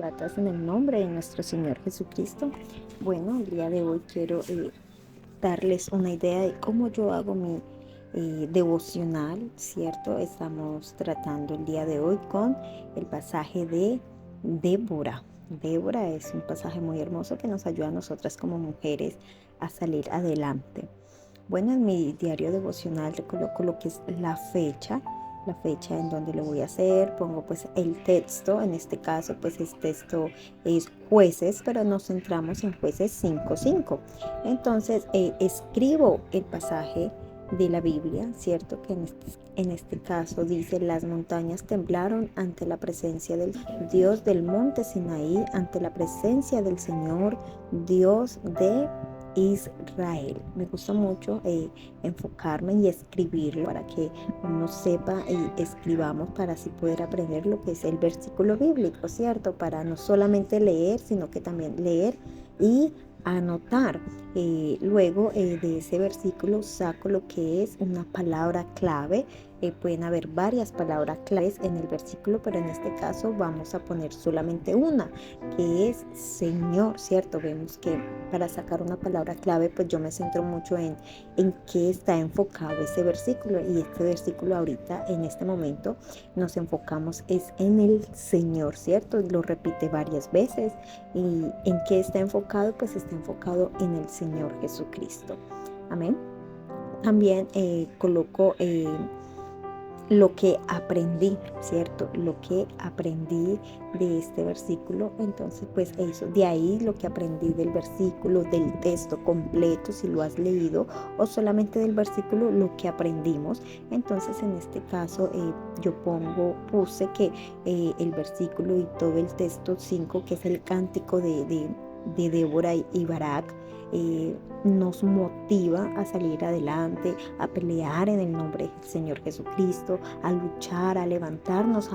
platas en el nombre de nuestro Señor Jesucristo. Bueno, el día de hoy quiero darles una idea de cómo yo hago mi devocional, ¿cierto? Estamos tratando el día de hoy con el pasaje de Débora. Débora es un pasaje muy hermoso que nos ayuda a nosotras como mujeres a salir adelante. Bueno, en mi diario devocional le coloco lo que es la fecha en donde lo voy a hacer, pongo pues el texto, en este caso pues el texto es Jueces, pero nos centramos en Jueces 5:5. Entonces escribo el pasaje de la Biblia, ¿cierto? Que en este caso dice: las montañas temblaron ante la presencia del Dios del monte Sinaí, ante la presencia del Señor, Dios de Israel. Me gusta mucho enfocarme y escribirlo para que uno sepa y escribamos para así poder aprender lo que es el versículo bíblico, ¿cierto? Para no solamente leer, sino que también leer y anotar. Luego de ese versículo saco lo que es una palabra clave. Pueden haber varias palabras claves en el versículo, pero en este caso vamos a poner solamente una, que es Señor, ¿cierto? Vemos que para sacar una palabra clave, pues yo me centro mucho en qué está enfocado ese versículo, y este versículo ahorita, en este momento, nos enfocamos es en el Señor, ¿cierto? Lo repite varias veces. ¿Y en qué está enfocado? Pues está enfocado en el Señor Jesucristo. Amén. También coloco lo que aprendí, ¿cierto? Lo que aprendí de este versículo. Entonces, pues eso, de ahí lo que aprendí del versículo, del texto completo, si lo has leído, o solamente del versículo, lo que aprendimos. Entonces, en este caso, yo puse que el versículo y todo el texto 5, que es el cántico de Débora y Barak, nos motiva a salir adelante, a pelear en el nombre del Señor Jesucristo, a luchar, a levantarnos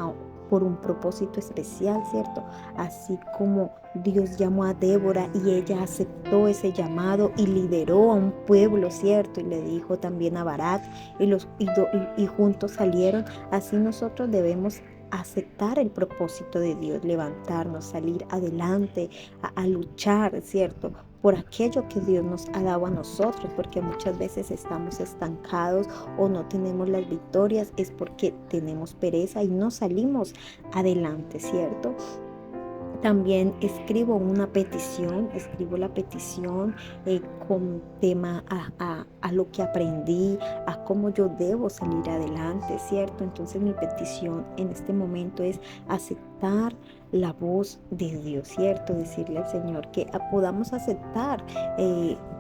por un propósito especial, ¿cierto? Así como Dios llamó a Débora y ella aceptó ese llamado y lideró a un pueblo, ¿cierto? Y le dijo también a Barak y juntos salieron. Así nosotros debemos aceptar el propósito de Dios, levantarnos, salir adelante, a luchar, ¿cierto? Por aquello que Dios nos ha dado a nosotros, porque muchas veces estamos estancados o no tenemos las victorias, es porque tenemos pereza y no salimos adelante, ¿cierto? También escribo la petición con tema a lo que aprendí, a cómo yo debo salir adelante, ¿cierto? Entonces mi petición en este momento es aceptar la voz de Dios, ¿cierto? Decirle al Señor que podamos aceptar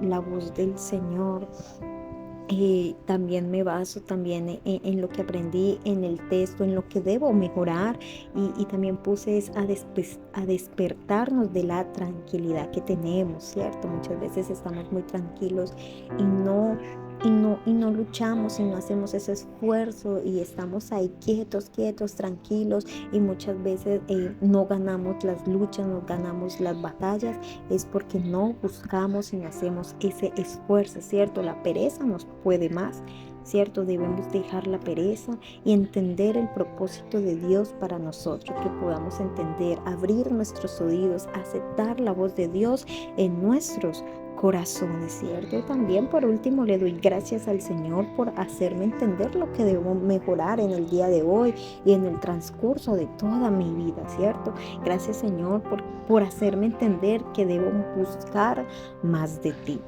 la voz del Señor. También me baso también en lo que aprendí en el texto, en lo que debo mejorar, y también puse es a despertarnos de la tranquilidad que tenemos, ¿cierto? Muchas veces estamos muy tranquilos y no luchamos y no hacemos ese esfuerzo y estamos ahí quietos, tranquilos, y muchas veces no ganamos las luchas, no ganamos las batallas, es porque no buscamos y no hacemos ese esfuerzo, ¿cierto? La pereza nos puede más, ¿cierto? Debemos dejar la pereza y entender el propósito de Dios para nosotros, que podamos entender, abrir nuestros oídos, aceptar la voz de Dios en nuestros corazones, ¿cierto? Y también por último le doy gracias al Señor por hacerme entender lo que debo mejorar en el día de hoy y en el transcurso de toda mi vida, ¿cierto? Gracias, Señor, por hacerme entender que debo buscar más de ti,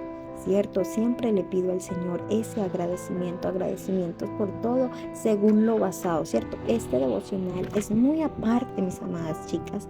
¿cierto? Siempre le pido al Señor ese agradecimiento por todo según lo basado, ¿cierto? Este devocional es muy aparte, mis amadas chicas,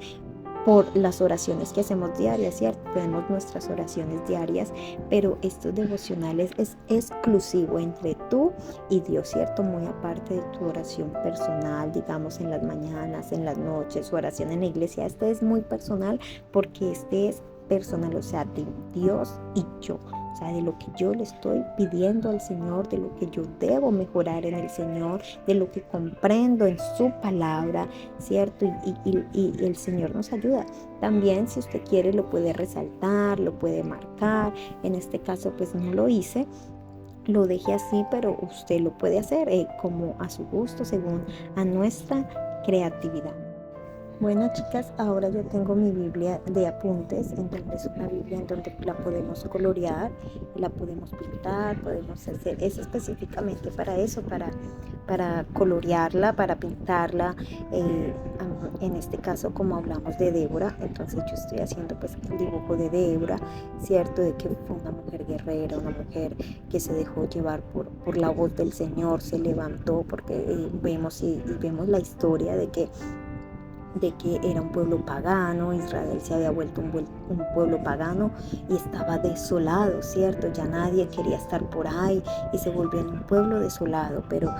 por las oraciones que hacemos diarias, ¿cierto? Tenemos nuestras oraciones diarias, pero estos devocionales es exclusivo entre tú y Dios, ¿cierto? Muy aparte de tu oración personal, digamos en las mañanas, en las noches, su oración en la iglesia. Este es muy personal porque este es personal, o sea, de Dios y yo. O sea, de lo que yo le estoy pidiendo al Señor, de lo que yo debo mejorar en el Señor, de lo que comprendo en su palabra, ¿cierto? Y el Señor nos ayuda. También, si usted quiere, lo puede resaltar, lo puede marcar. En este caso, pues no lo hice, lo dejé así, pero usted lo puede hacer como a su gusto, según a nuestra creatividad. Bueno, chicas, ahora yo tengo mi Biblia de apuntes, en donde es una Biblia en donde la podemos colorear, la podemos pintar, podemos hacer, es específicamente para eso, para colorearla, para pintarla. En este caso, como hablamos de Débora, entonces yo estoy haciendo pues el dibujo de Débora, ¿cierto? De que fue una mujer guerrera, una mujer que se dejó llevar por la voz del Señor, se levantó, porque vemos y vemos la historia de que era un pueblo pagano. Israel se había vuelto un pueblo pagano y estaba desolado, ¿cierto? Ya nadie quería estar por ahí y se volvió un pueblo desolado, pero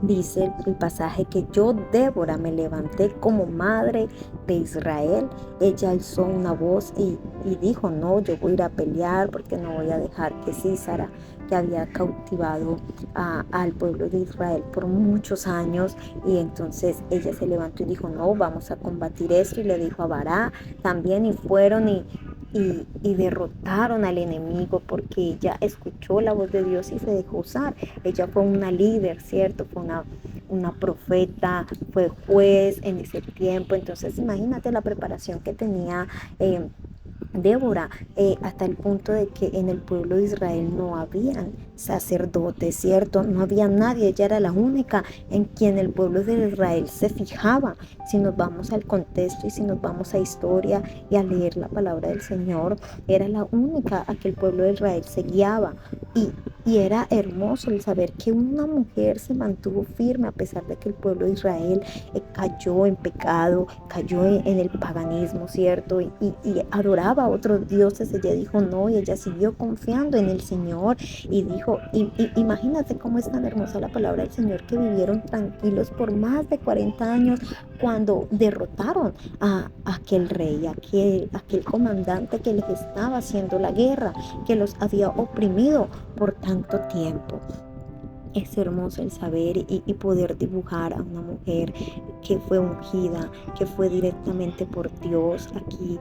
dice el pasaje que yo, Débora, me levanté como madre de Israel. Ella alzó una voz y dijo, no, yo voy a ir a pelear porque no voy a dejar que Sísara, que había cautivado al pueblo de Israel por muchos años, y entonces ella se levantó y dijo, no, vamos a combatir esto, y le dijo a Bará también, y fueron y derrotaron al enemigo porque ella escuchó la voz de Dios y se dejó usar. Ella fue una líder, ¿cierto? Fue una profeta, fue juez en ese tiempo. Entonces imagínate la preparación que tenía Débora, hasta el punto de que en el pueblo de Israel no habían sacerdotes, ¿cierto? No había nadie, ella era la única en quien el pueblo de Israel se fijaba. Si nos vamos al contexto y si nos vamos a historia y a leer la palabra del Señor, era la única a que el pueblo de Israel se guiaba. Y era hermoso el saber que una mujer se mantuvo firme a pesar de que el pueblo de Israel cayó en pecado, cayó en el paganismo, ¿cierto? Y adoraba a otros dioses. Ella dijo no, y ella siguió confiando en el Señor y dijo, imagínate cómo es tan hermosa la palabra del Señor, que vivieron tranquilos por más de 40 años cuando derrotaron a aquel rey, aquel comandante que les estaba haciendo la guerra, que los había oprimido por tanto tiempo. Es hermoso el saber y poder dibujar a una mujer que fue ungida, que fue directamente por Dios. Aquí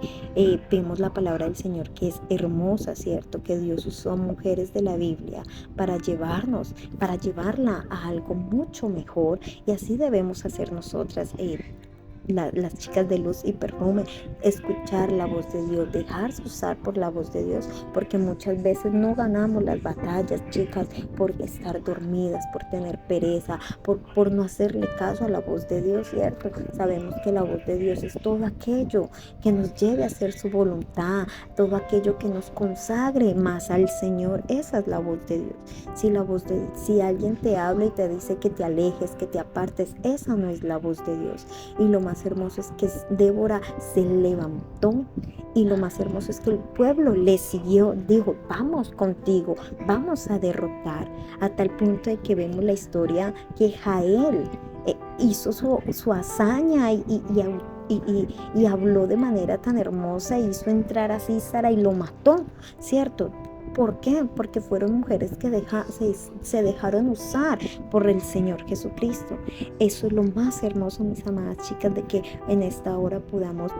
vemos la palabra del Señor que es hermosa, ¿cierto? Que Dios usó a mujeres de la Biblia para llevarla a algo mucho mejor, y así debemos hacer nosotras. Las chicas de luz y perfume, escuchar la voz de Dios, dejarse usar por la voz de Dios, porque muchas veces no ganamos las batallas, chicas, por estar dormidas, por tener pereza, por no hacerle caso a la voz de Dios, ¿cierto? Sabemos que la voz de Dios es todo aquello que nos lleve a hacer su voluntad, todo aquello que nos consagre más al Señor. Esa es la voz de Dios. Si alguien te habla y te dice que te alejes, que te apartes, esa no es la voz de Dios. Y lo más hermoso es que Débora se levantó, y lo más hermoso es que el pueblo le siguió, dijo, vamos contigo, vamos a derrotar, a tal punto de que vemos la historia que Jael hizo su hazaña y habló de manera tan hermosa, hizo entrar a Sísara y lo mató, ¿cierto? ¿Por qué? Porque fueron mujeres que se dejaron usar por el Señor Jesucristo. Eso es lo más hermoso, mis amadas chicas, de que en esta hora podamos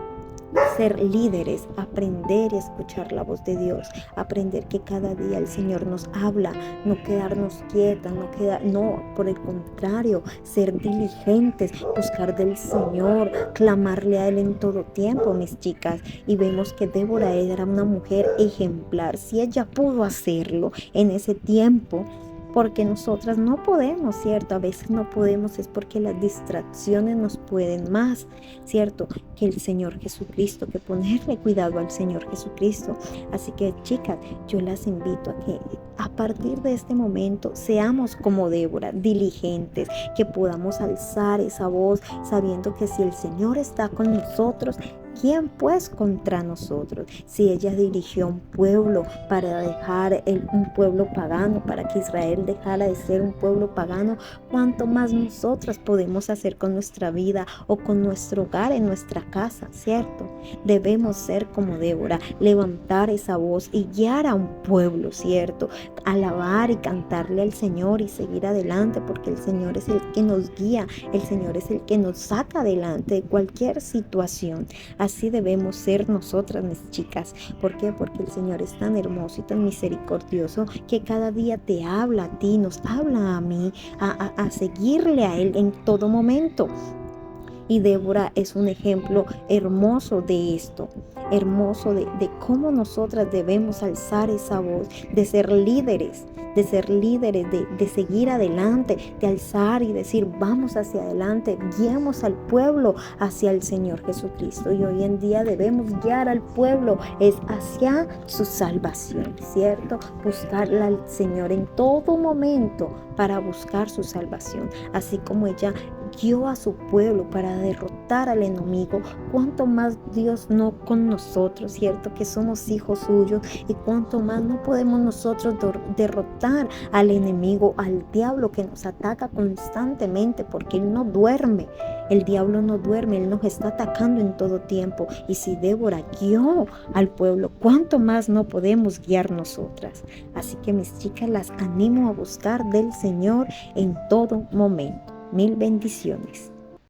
ser líderes, aprender y escuchar la voz de Dios, aprender que cada día el Señor nos habla, no quedarnos quietas, no, por el contrario, ser diligentes, buscar del Señor, clamarle a Él en todo tiempo, mis chicas. Y vemos que Débora era una mujer ejemplar. Si ella pudo hacerlo en ese tiempo, porque nosotras no podemos, ¿cierto? A veces no podemos, es porque las distracciones nos pueden más, ¿cierto? Que el Señor Jesucristo, que ponerle cuidado al Señor Jesucristo. Así que, chicas, yo las invito a que a partir de este momento seamos como Débora, diligentes, que podamos alzar esa voz sabiendo que si el Señor está con nosotros, ¿quién pues contra nosotros? Si ella dirigió un pueblo para dejar un pueblo pagano, para que Israel dejara de ser un pueblo pagano, ¿cuánto más nosotras podemos hacer con nuestra vida o con nuestro hogar, en nuestra casa, ¿cierto? Debemos ser como Débora, levantar esa voz y guiar a un pueblo, ¿cierto? Alabar y cantarle al Señor y seguir adelante, porque el Señor es el que nos guía, el Señor es el que nos saca adelante de cualquier situación. Así debemos ser nosotras, mis chicas. ¿Por qué? Porque el Señor es tan hermoso y tan misericordioso que cada día te habla a ti, nos habla a mí, a seguirle a Él en todo momento. Y Débora es un ejemplo hermoso de esto, hermoso de cómo nosotras debemos alzar esa voz, de ser líderes, de seguir adelante, de alzar y decir, vamos hacia adelante, guiemos al pueblo hacia el Señor Jesucristo. Y hoy en día debemos guiar al pueblo es hacia su salvación, ¿cierto? Buscarla al Señor en todo momento para buscar su salvación. Así como ella guió a su pueblo para derrotar al enemigo, cuánto más Dios no con nosotros, ¿cierto? Que somos hijos suyos, y cuánto más no podemos nosotros derrotar al enemigo, al diablo que nos ataca constantemente, porque él no duerme. El diablo no duerme, él nos está atacando en todo tiempo. Y si Débora guió al pueblo, cuánto más no podemos guiar nosotras. Así que mis chicas, las animo a buscar del Señor en todo momento. Mil bendiciones.